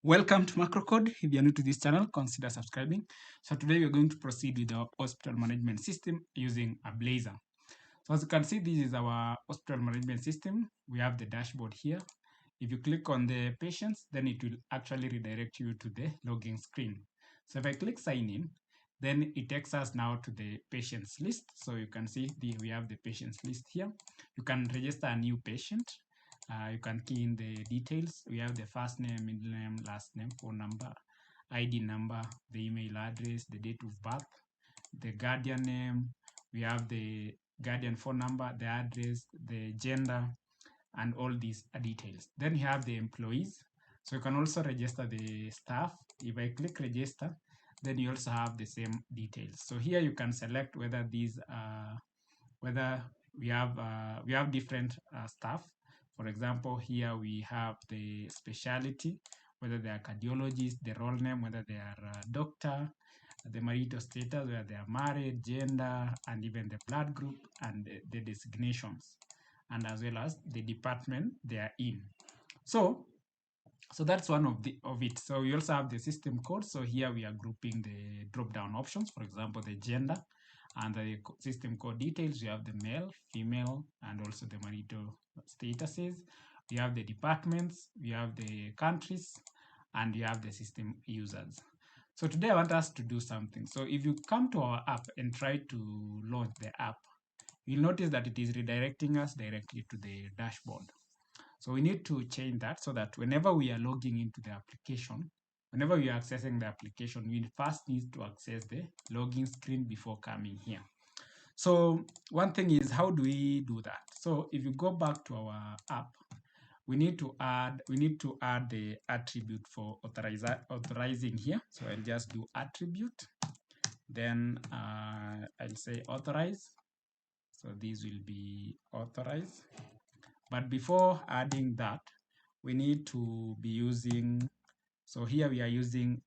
Welcome to Macrocode. If you're new to this channel, consider subscribing. So today we're going to proceed with our hospital management system using a Blazor. So as you can see, this is our hospital management system. We have the dashboard here. If you click on the patients, then it will actually redirect you to the login screen. So if I click sign in, then it takes us now to the patients list. So you can see we have the patients list here. You can register a new patient. You can key in the details. We have the first name, middle name, last name, phone number, ID number, the email address, the date of birth, the guardian name. We have the guardian phone number, the address, the gender, and all these details. Then you have the employees. So you can also register the staff. If I click register, then you also have the same details. So here you can select whether these whether we have different staff. For example, here we have the specialty, whether they are cardiologists, the role name, whether they are doctor, the marital status, whether they are married, gender, and even the blood group and the designations, and as well as the department they are in. So that's one of it. So we also have the system code. So here we are grouping the drop-down options. For example, the gender and the system code details. You have the male, female, and also the marital statuses. We have the departments, we have the countries, and you have the system users. So today I want us to do something. So if you come to our app and try to launch the app, you'll notice that it is redirecting us directly to the dashboard. So we need to change that so that whenever we are logging into the application, whenever we are accessing the application, we first need to access the login screen before coming here. So one thing is, how do we do that? So if you go back to our app, we need to add the attribute for authorizing here. So I'll just do attribute. Then I'll say authorize. So this will be authorize. But before adding that, we need to be using, so here we are using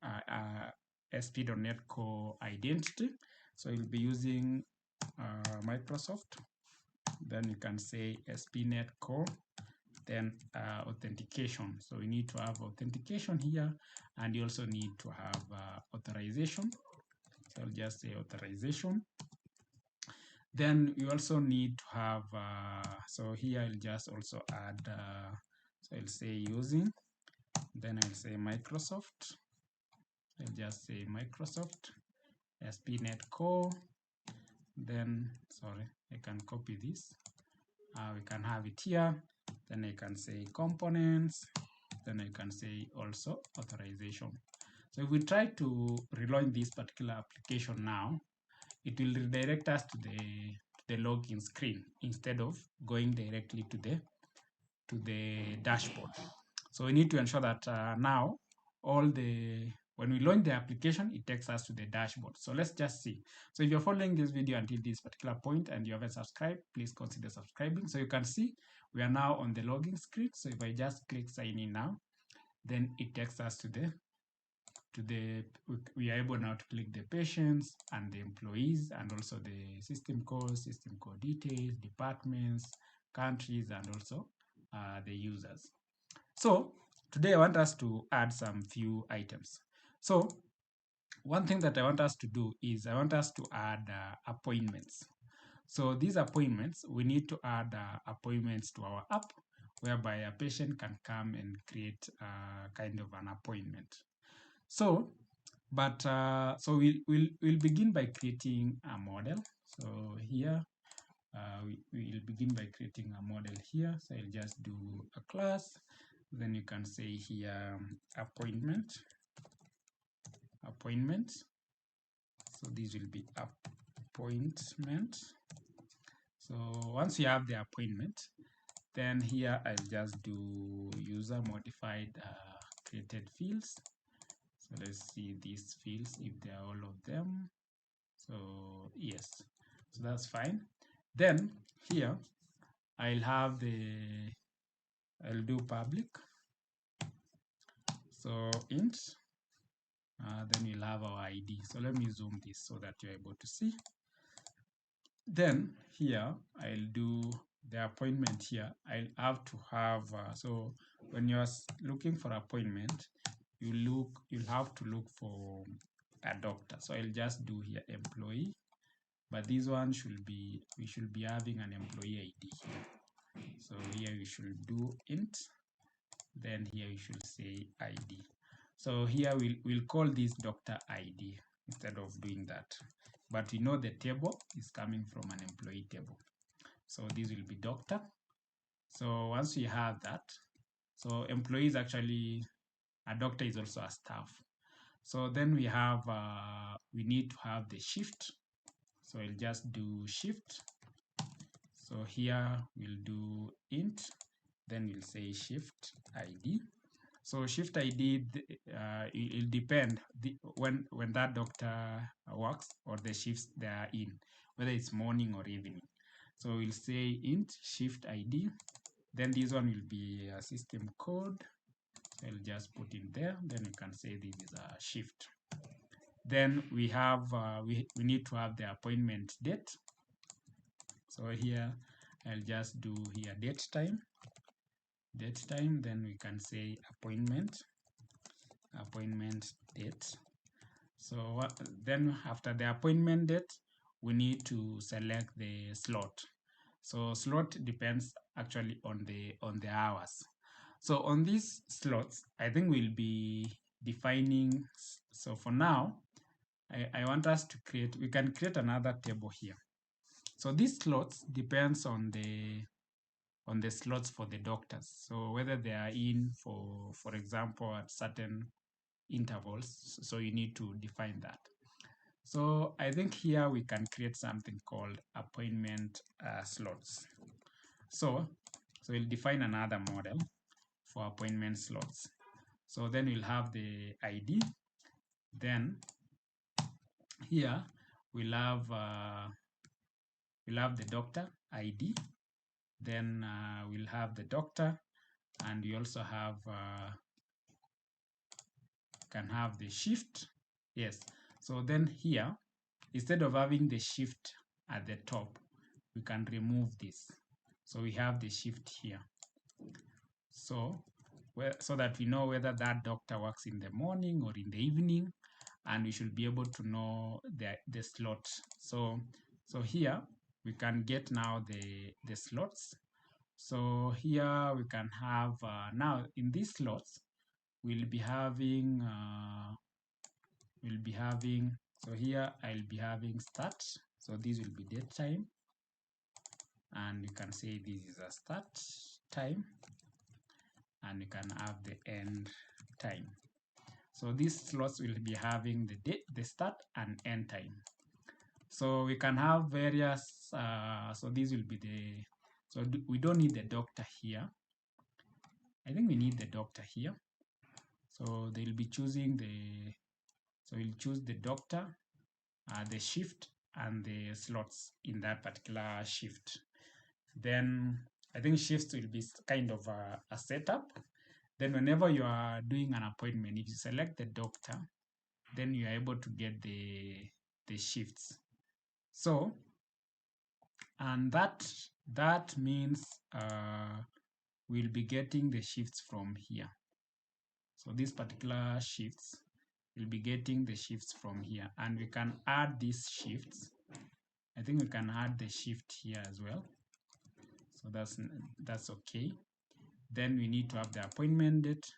SP.NET Core identity. So you'll be using Microsoft. Then you can say SP.NET Core, then authentication. So we need to have authentication here, and you also need to have authorization. So I'll just say authorization. Then you also need to have, so here I'll just also add, so I'll say using, then I'll say Microsoft. I'll just say Microsoft, SP.NET Core. Then, sorry, I can copy this. We can have it here. Then I can say components. Then I can say also authorization. So if we try to relaunch this particular application now, it will redirect us to the login screen instead of going directly to the dashboard. So we need to ensure that now when we launch the application, it takes us to the dashboard. So let's just see. So if you're following this video until this particular point and you haven't subscribed, please consider subscribing. So you can see we are now on the login screen. So if I just click sign in now, then it takes us we are able now to click the patients and the employees and also the system code details, departments, countries, and also the users. So today I want us to add some few items. So one thing that I want us to do is I want us to add appointments. So these appointments, we need to add appointments to our app whereby a patient can come and create kind of an appointment. So, so we'll begin by creating a model. So here we'll begin by creating a model here. So I'll just do a class. Then you can say here appointment. So this will be appointment. So once you have the appointment, then here I'll just do user modified created fields. So let's see these fields if they are all of them. So yes, so that's fine. Then here I'll do public. So int, then we'll have our ID. So let me zoom this so that you're able to see. Then here I'll do the appointment here. I'll have to have, so when you're looking for appointment, you'll have to look for a doctor. So I'll just do here employee, but this one we should be having an employee ID here. So here we should do int, then here we should say ID. So here we'll call this doctor ID instead of doing that. But we know the table is coming from an employee table. So this will be doctor. So once we have that, so employee is actually, a doctor is also a staff. So then we have, we need to have the shift. So I'll just do shift. So here we'll do int, then we'll say shift ID. So shift ID, it'll depend when that doctor works or the shifts they are in, whether it's morning or evening. So we'll say int shift ID. Then this one will be a system code. So I'll just put in there. Then you can say this is a shift. Then we have we need to have the appointment date. So here I'll just do here date time. Then we can say appointment date. So then after the appointment date, we need to select the slot. So slot depends actually on the hours. So on these slots, I think we'll be defining. So for now, I want us to we can create another table here. So these slots depends on the slots for the doctors. So whether they are in for example, at certain intervals. So you need to define that. So I think here we can create something called appointment slots. So we'll define another model for appointment slots. So then we'll have the ID. Then here we'll have the doctor ID. Then we'll have the doctor, and we also have can have the shift. Yes. So then here, instead of having the shift at the top, we can remove this. So we have the shift here. So that we know whether that doctor works in the morning or in the evening, and we should be able to know the slot. So here we can get now the slots. So here we can have now in these slots we'll be having so here I'll be having start. So this will be date time, and you can say this is a start time, and you can have the end time. So these slots will be having the start and end time. So we can have various, so this will be we don't need the doctor here. I think we need the doctor here. So they'll be choosing so we'll choose the doctor, the shift, and the slots in that particular shift. Then I think shifts will be kind of a setup. Then whenever you are doing an appointment, if you select the doctor, then you are able to get the shifts. So, and that means we'll be getting the shifts from here. So these particular shifts, we'll be getting the shifts from here, and we can add these shifts. I think we can add the shift here as well. So that's okay. Then we need to have the appointment date.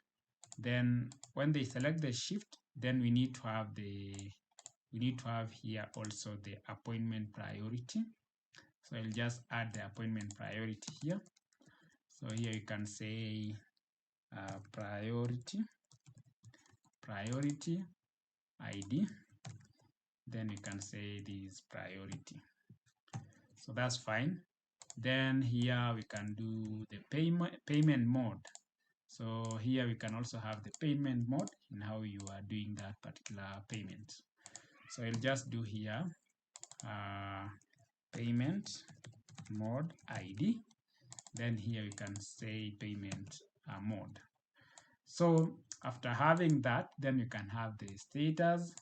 Then when they select the shift, then we need to have here also the appointment priority. So I'll just add the appointment priority here. So here you can say priority ID. Then you can say this priority. So that's fine. Then here we can do the payment mode. So here we can also have the payment mode in how you are doing that particular payment. So I'll just do here payment mode ID. Then here you can say payment mode. So after having that, then you can have the status.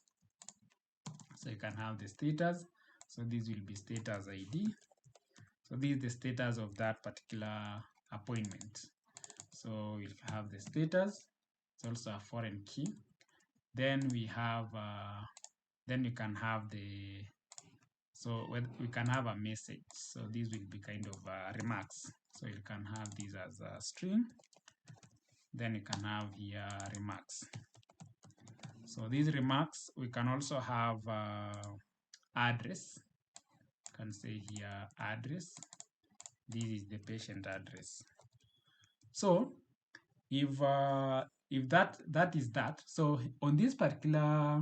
So you can have the status. So this will be status ID. So this is the status of that particular appointment. So we'll have the status. It's also a foreign key. Then we have, then you can have the, so we can have a message. So these will be kind of remarks. So you can have these as a string. Then you can have here remarks. So these remarks, we can also have address. You can say here address. This is the patient address. So if that is that, so on this particular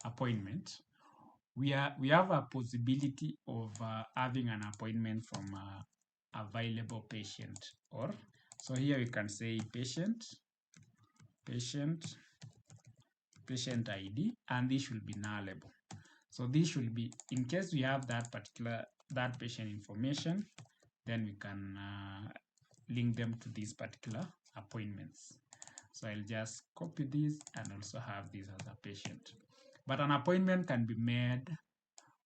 appointment, we have a possibility of having an appointment from available patient, or so here we can say patient ID, and this should be nullable. So this should be, in case we have that patient information, then we can link them to these particular appointments. So I'll just copy this and also have this as a patient. But an appointment can be made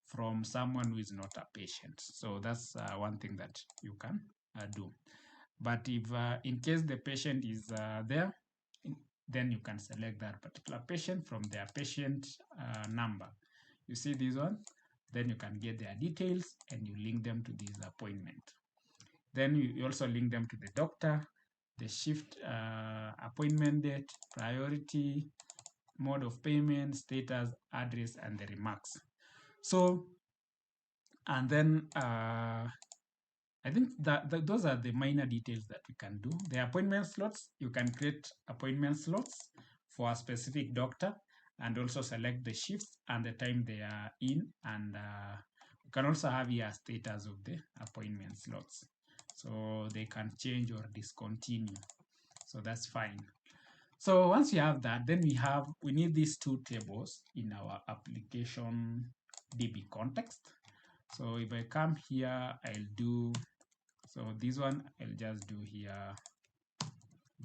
from someone who is not a patient. So that's one thing that you can do. But if in case the patient is there, then you can select that particular patient from their patient number. You see this one? Then you can get their details and you link them to this appointment. Then you also link them to the doctor, the shift, appointment date, priority, mode of payment, status, address, and the remarks. So, and then I think that those are the minor details that we can do. The appointment slots, you can create appointment slots for a specific doctor and also select the shifts and the time they are in, and you can also have here status of the appointment slots. So they can change or discontinue. So that's fine. So once you have that, then we need these two tables in our application DB context. So if I come here, I'll do, so this one, I'll just do here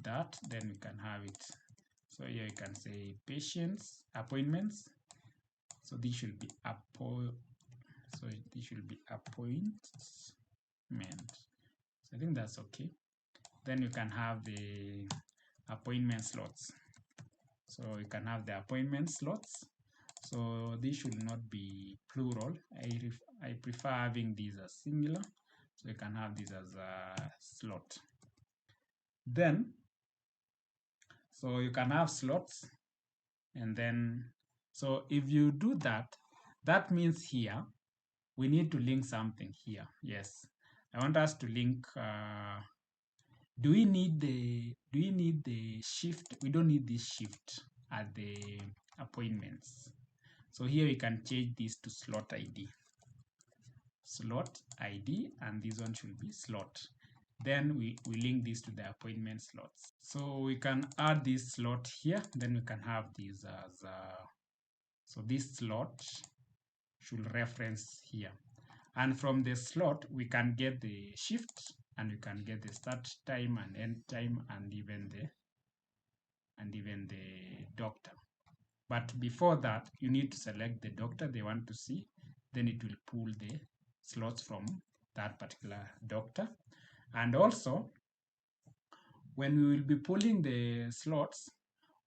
that, then we can have it. So here you can say patients, appointments. So this should be appointment. So I think that's okay. Then you can have the appointment slots. So you can have the appointment slots. So this should not be plural. I prefer having these as singular. So you can have this as a slot. Then, so you can have slots, and then, so if you do that, that means here we need to link something here. Yes, I want us to link. Do we need the shift? We don't need this shift at the appointments. So here we can change this to slot ID. Slot ID, and this one should be slot. Then we link this to the appointment slots. So we can add this slot here. Then we can have this as so this slot should reference here. And from the slot, we can get the shift, and we can get the start time and end time, and even the doctor. But before that, you need to select the doctor they want to see. Then it will pull the slots from that particular doctor. And also, when we will be pulling the slots,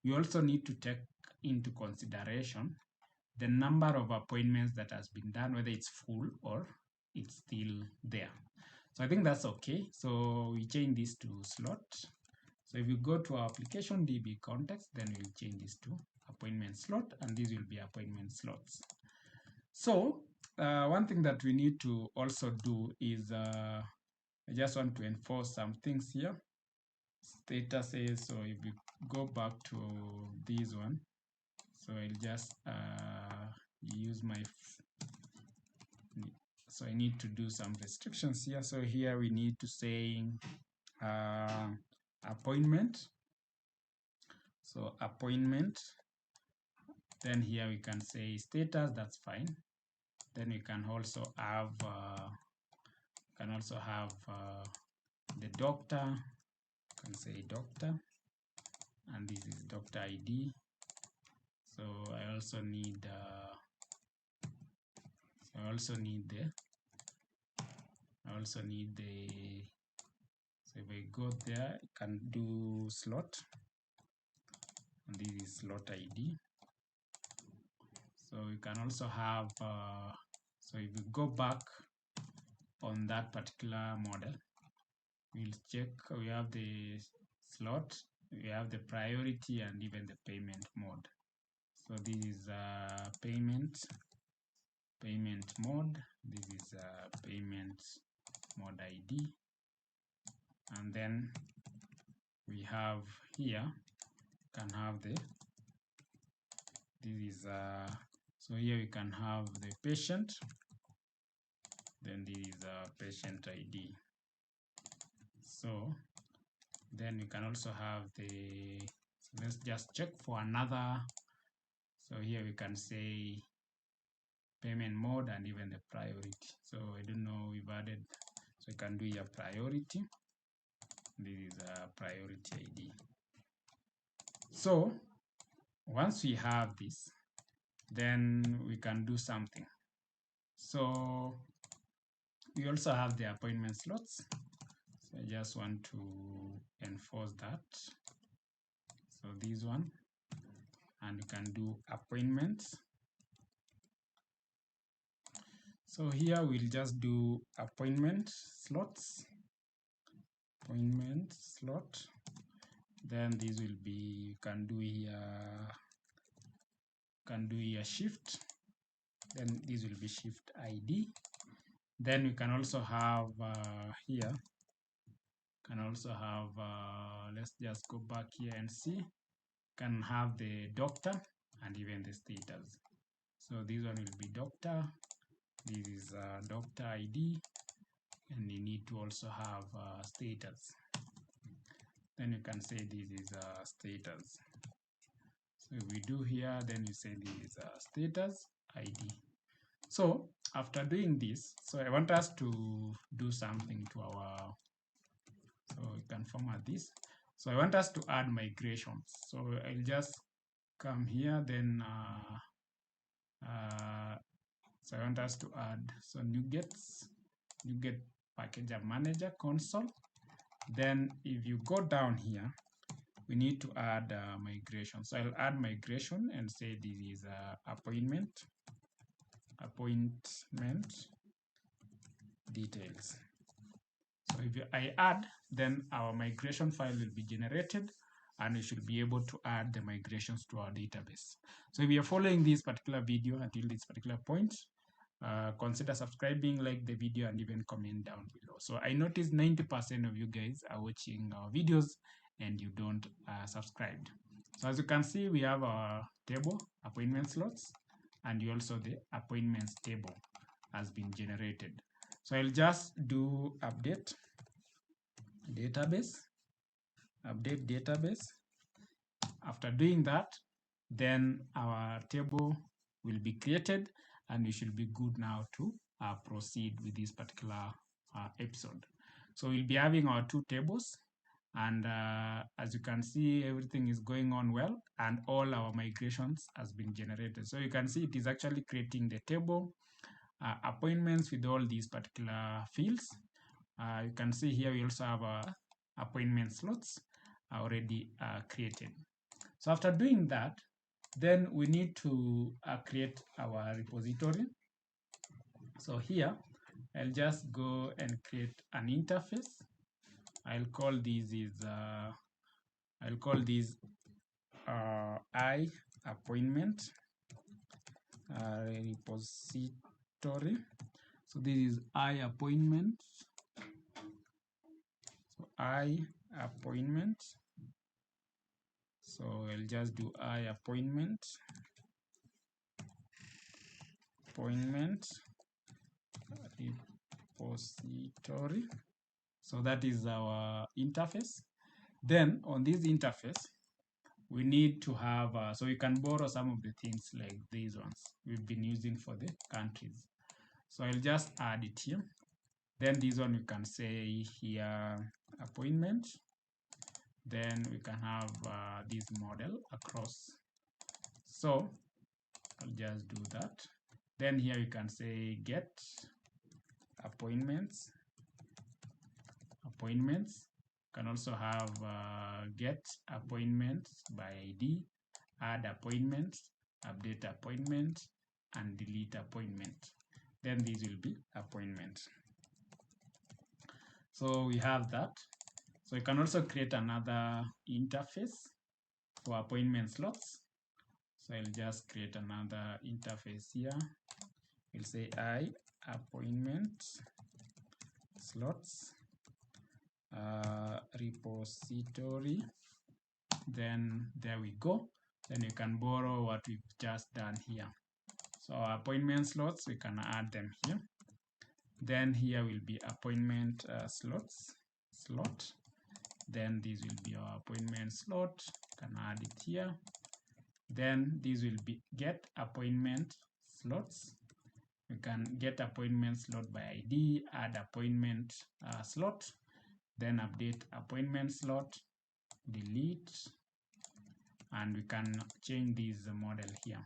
we also need to take into consideration the number of appointments that has been done, whether it's full or it's still there. So I think that's okay. So we change this to slot. So if you go to our application DB context, then we'll change this to appointment slot, and these will be appointment slots. So one thing that we need to also do is I just want to enforce some things here. Status is, so if we go back to this one, so I'll just use my, so I need to do some restrictions here. So here we need to say appointment. So appointment. Then here we can say status, that's fine. Then we can also have the doctor. You can say doctor, and this is doctor ID. So I also need the so if I go there, I can do slot. and this is slot ID. So we can also have, so if we go back on that particular model, we'll check, we have the slot, we have the priority, and even the payment mode. So this is payment mode, this is payment mode ID, and then we have here, can have the, this is so here we can have the patient, then this is patient ID. So then we can also have the, so let's just check for another. So here we can say payment mode and even the priority. So I don't know, we've added, so we can do here priority. This is a priority ID. So once we have this, then we can do something. So we also have the appointment slots. So I just want to enforce that. So this one, and you can do appointments. So here we'll just do appointment slots, appointment slot. Then this will be, you can do here, shift. Then this will be shift ID. Then we can also have here, can also have, let's just go back here and see, can have the doctor and even the status. So this one will be doctor, this is doctor ID, and you need to also have status. Then you can say this is status. So if we do here, then you say this is status ID. So after doing this, so I want us to do something to our, so we can format this. So I want us to add migrations. So I'll just come here, then so I want us to add, so NuGet package manager console. Then if you go down here, we need to add migration. So I'll add migration and say this is appointment details. So if I add, then our migration file will be generated, and we should be able to add the migrations to our database. So if you are following this particular video until this particular point, consider subscribing, like the video, and even comment down below. So I noticed 90% of you guys are watching our videos and you don't subscribe. So as you can see, we have our table, appointment slots, and also the appointments table has been generated. So I'll just do update database. After doing that, then our table will be created, and we should be good now to proceed with this particular episode. So we'll be having our two tables, and as you can see, everything is going on well, and all our migrations has been generated. So you can see it is actually creating the table appointments with all these particular fields. You can see here we also have appointment slots already created. So after doing that, then we need to create our repository. So here, I'll just go and create an interface. I'll call this I appointment repository. So this is I appointment. So I appointment. So I'll just do I appointment repository. So that is our interface. Then on this interface, we need to have, so we can borrow some of the things like these ones we've been using for the countries. So I'll just add it here. Then this one we can say here appointment. Then we can have this model across. So I'll just do that. Then here you can say get appointments. Can also have get appointments by ID. add appointment, update appointment, and delete appointment. Then these will be appointments. So we have that. So you can also create another interface for appointment slots. So I'll just create another interface here. We'll say appointment slots repository. Then there we go. Then you can borrow what we've just done here. So our appointment slots, we can add them here. Then here will be appointment slot. Then this will be our appointment slot. You can add it here. Then this will be get appointment slots. We can get appointment slot by ID, add appointment slot, then update appointment slot, delete, and we can change this model here.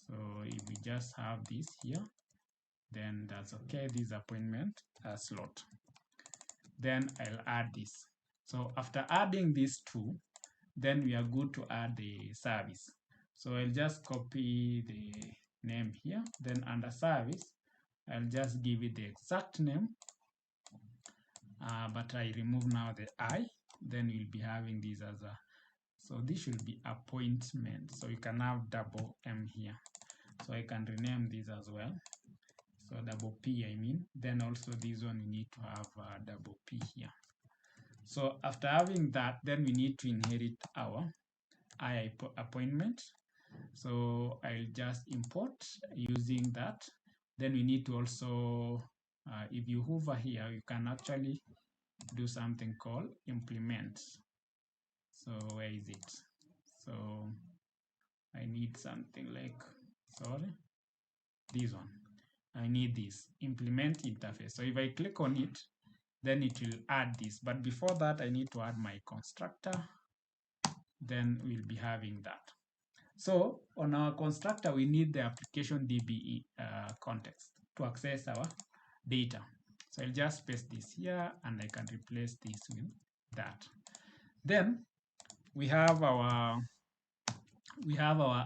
So if we just have this here, then that's okay, this appointment slot. Then I'll add this. So after adding these two, then we are good to add the service. So I'll just copy the name here. Then under service, I'll just give it the exact name. But I remove now the I. Then we'll be having this as a, so this should be appointment. So you can have double M here. So I can rename this as well. So double P, I mean. Then also this one, we need to have double P here. So after having that, then we need to inherit our I appointment. So I'll just import using that. Then we need to also, if you hover here, you can actually do something called implement. So where is it? So I need something like, sorry, this one. I need this implement interface. So if I click on it, then it will add this. But before that, I need to add my constructor. Then we'll be having that. So on our constructor, we need the application DBE context to access our data. So I'll just paste this here and I can replace this with that. Then we have our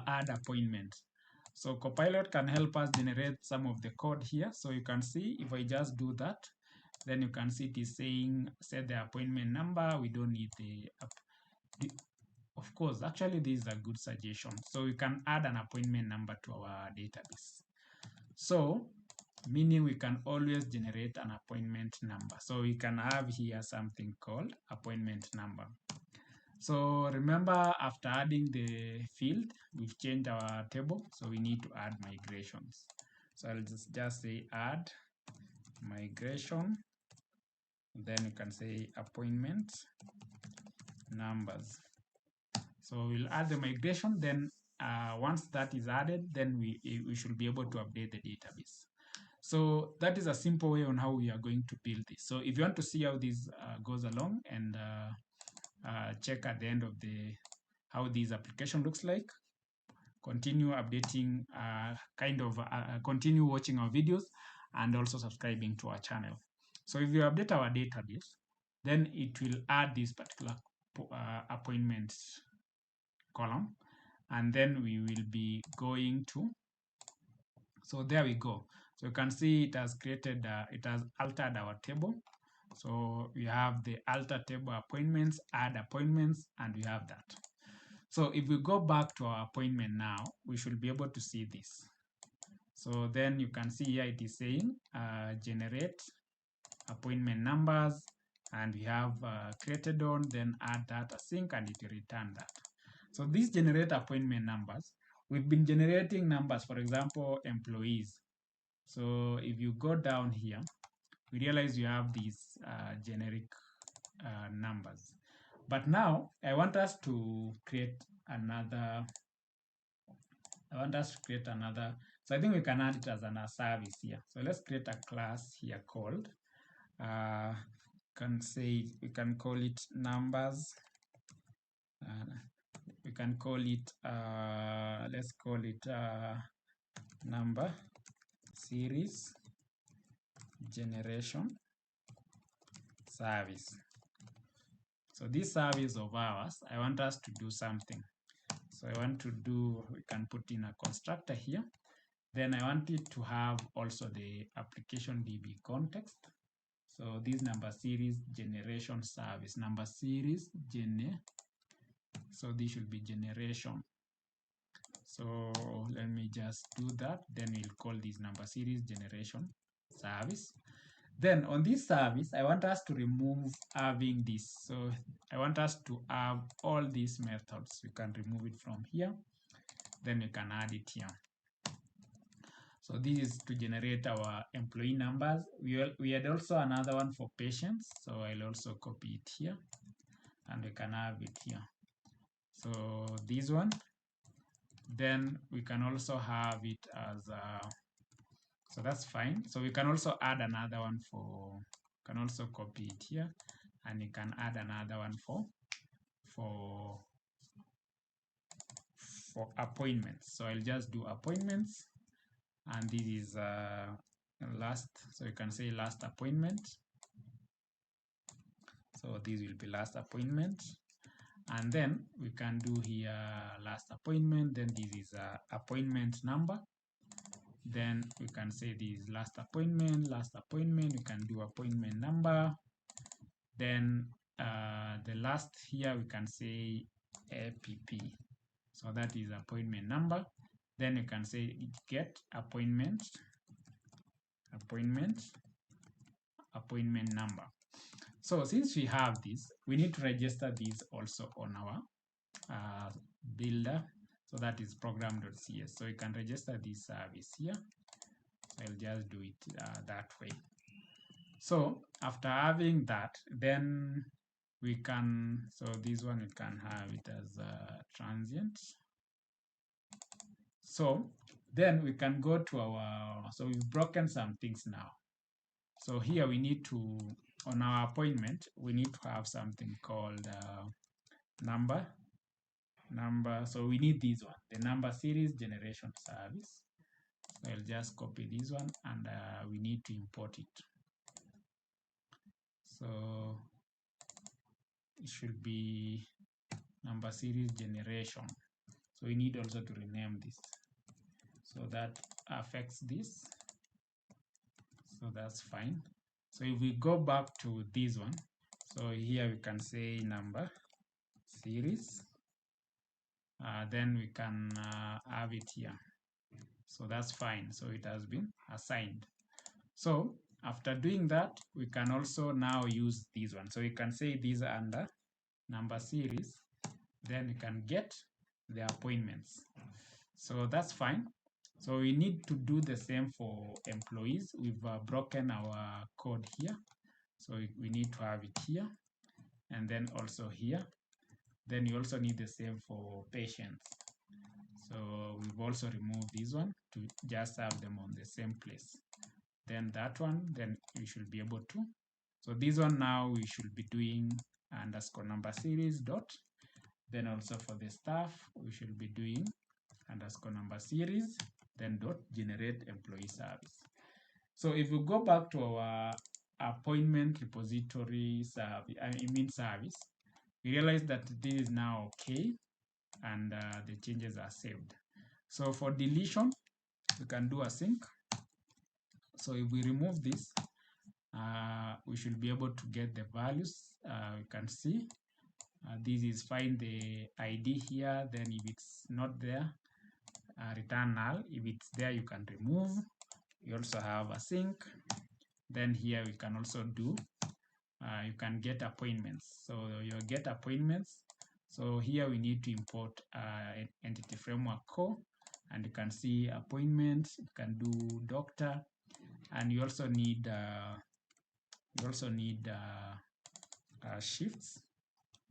add appointment. So Copilot can help us generate some of the code here. So you can see if I just do that, then you can see it is saying set the appointment number. We don't need the of course, actually this is a good suggestion. So we can add an appointment number to our database. So meaning we can always generate an appointment number. So we can have here something called appointment number. So remember, after adding the field, we've changed our table. So we need to add migrations. So I'll just say add migration. Then you can say appointment numbers. So we'll add the migration. Then once that is added, then we should be able to update the database. So that is a simple way on how we are going to build this. So if you want to see how this goes along and check at the end of how this application looks like, continue updating, continue watching our videos and also subscribing to our channel. So if you update our database, then it will add this particular appointment column, and then we will be going to, so there we go. So you can see it has created, it has altered our table. So we have the alter table appointments, add appointments, and we have that. So if we go back to our appointment now, we should be able to see this. So then you can see here it is saying generate appointment numbers, and we have created on, then add data sync, and it will return that. So these generate appointment numbers, we've been generating numbers, for example, employees. So if you go down here, we realize you have these generic numbers. But now I want us to create another. So I think we can add it as a service here. So let's create a class here called, we can call it numbers. We can call it, let's call it number series generation service. So this service of ours, I want us to do something. So I want to do, we can put in a constructor here. Then I want it to have also the application DB context. So this number series generation service, number series so this should be generation. So let me just do that. Then we'll call this number series generation service. Then on this service, I want us to remove having this. So I want us to have all these methods. We can remove it from here. Then we can add it here. So this is to generate our employee numbers. We had also another one for patients. So I'll also copy it here and we can have it here. So this one, then we can also have it as so that's fine. So we can also add another one for, can also copy it here and you can add another one for appointments. So I'll just do appointments and this is last, so you can say last appointment. So this will be last appointment, and then we can do here last appointment. Then this is appointment number. Then we can say this is last appointment. We can do appointment number. Then the last here we can say APP. So that is appointment number. Then you can say get appointment number. So since we have this, we need to register this also on our builder. So that is program.cs. So you can register this service here. I'll just do it that way. So after having that, then we can, so this one we can have it as transient. So then we can go to our, so we've broken some things now. So here we need to, on our appointment, we need to have something called number. So we need this one, the number series generation service. So I'll just copy this one and we need to import it. So it should be number series generation. So we need also to rename this. So that affects this. So that's fine. So if we go back to this one, so here we can say number series. Then we can have it here. So that's fine. So it has been assigned. So after doing that, we can also now use this one. So you can say these under number series. Then you can get the appointments. So that's fine. So we need to do the same for employees. We've broken our code here. So we need to have it here and then also here. Then you also need the same for patients. So we've also removed this one to just have them on the same place. Then that one, then we should be able to. So this one now we should be doing underscore number series dot. Then also for the staff, we should be doing underscore number series, then dot generate employee service. So if we go back to our appointment repository service, we realize that this is now okay and the changes are saved. So for deletion, we can do async. So if we remove this, we should be able to get the values. We can see this is find the ID here. Then if it's not there, return null. If it's there, you can remove. You also have async. Then here we can also do, you can get appointments. So you get appointments. So here we need to import entity framework core, and you can see appointments. You can do doctor, and you also need shifts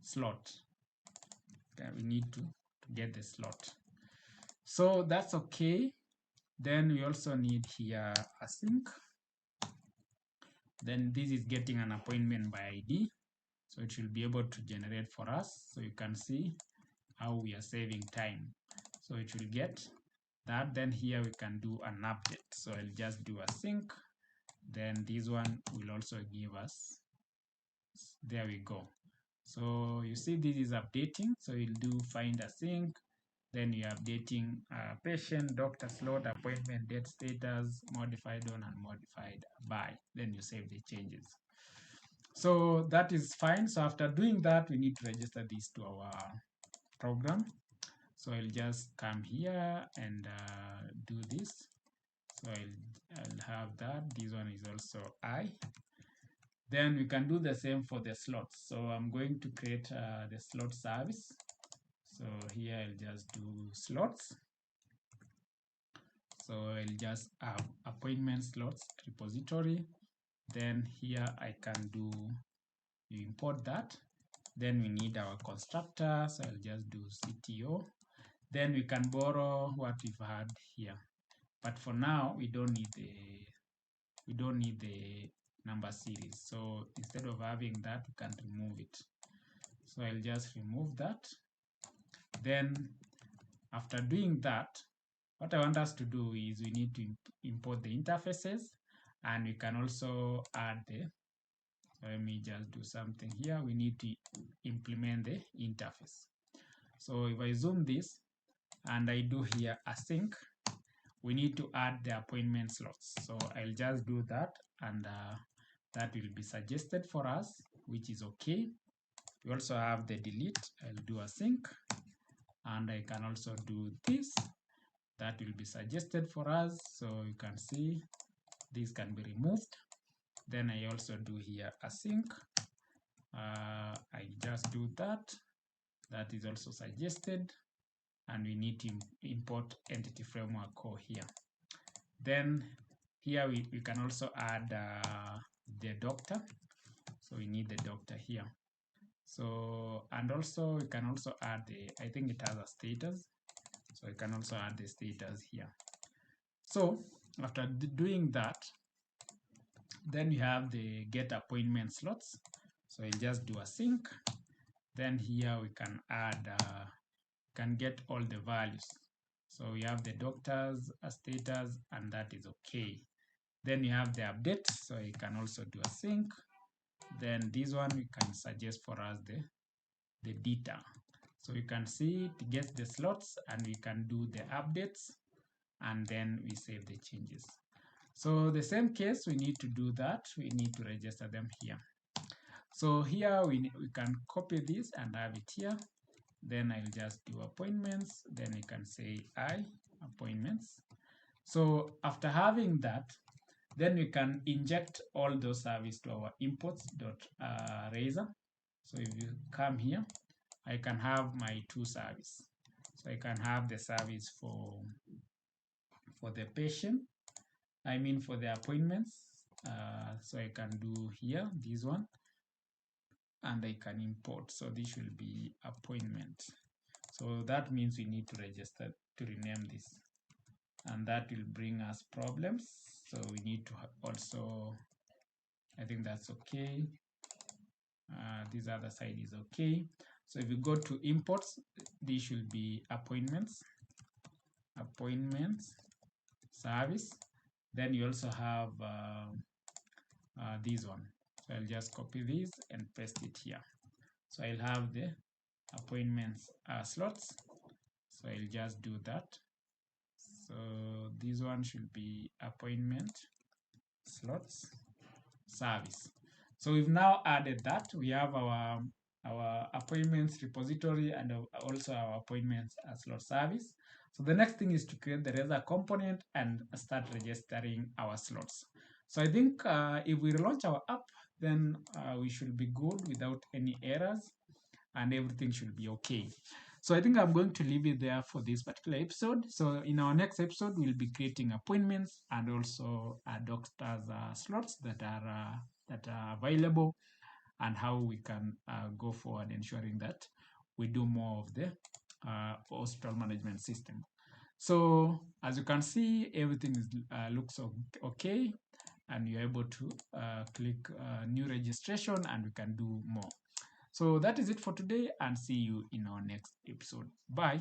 slot. Okay, we need to get the slot. So that's okay. Then we also need here async. Then this is getting an appointment by ID. So it will be able to generate for us. So you can see how we are saving time. So it will get that. Then here we can do an update. So I'll just do async. Then this one will also give us, there we go. So you see this is updating. So we'll do find async. Then you're updating patient, doctor slot, appointment, date status, modified on and modified by. Then you save the changes. So that is fine. So after doing that, we need to register this to our program. So I'll just come here and do this. So I'll have that. This one is also I. Then we can do the same for the slots. So I'm going to create the slot service. So here I'll just do slots. So I'll just have appointment slots repository. Then here I can do, you import that. Then we need our constructor. So I'll just do CTO. Then we can borrow what we've had here. But for now, we don't need the number series. So instead of having that, we can remove it. So I'll just remove that. Then after doing that, what I want us to do is we need to import the interfaces, and we can also add the, so let me just do something here. We need to implement the interface. So if I zoom this and I do here async, we need to add the appointment slots. So I'll just do that, and that will be suggested for us, which is okay. We also have the delete. I'll do async, and I can also do this. That will be suggested for us. So you can see this can be removed. Then I also do here async. I just do that. That is also suggested. And we need to import entity framework core here. Then here we can also add the doctor. So we need the doctor here. So, and also we can also add the, I think it has a status. So I can also add the status here. So after doing that, then you have the get appointment slots. So I'll just do async. Then here we can add, can get all the values. So we have the doctor's status, and that is okay. Then you have the update. So you can also do async. Then this one we can suggest for us the data. So you can see it gets the slots, and we can do the updates, and then we save the changes. So the same case, we need to do that. We need to register them here. So here we can copy this and have it here. Then I'll just do appointments. Then you can say I appointments. So after having that, then we can inject all those services to our imports.razor. So if you come here, I can have my two services. So I can have the service for the patient, I mean for the appointments. So I can do here this one, and I can import. So this will be appointment. So that means we need to register to rename this, and that will bring us problems. So we need to also, I think that's okay. This other side is okay. So if you go to imports, this should be appointments service. Then you also have this one. So I'll just copy this and paste it here. So I'll have the appointments slots. So I'll just do that. So this one should be appointment slots service. So we've now added that. We have our appointments repository and also our appointments slot service. So the next thing is to create the Razor component and start registering our slots. So I think if we launch our app, then we should be good without any errors, and everything should be okay. So I think I'm going to leave it there for this particular episode. So in our next episode, we'll be creating appointments and also doctors slots that are available, and how we can go forward ensuring that we do more of the hospital management system. So as you can see, everything is, looks okay, and you're able to click new registration, and we can do more. So that is it for today, and see you in our next episode. Bye.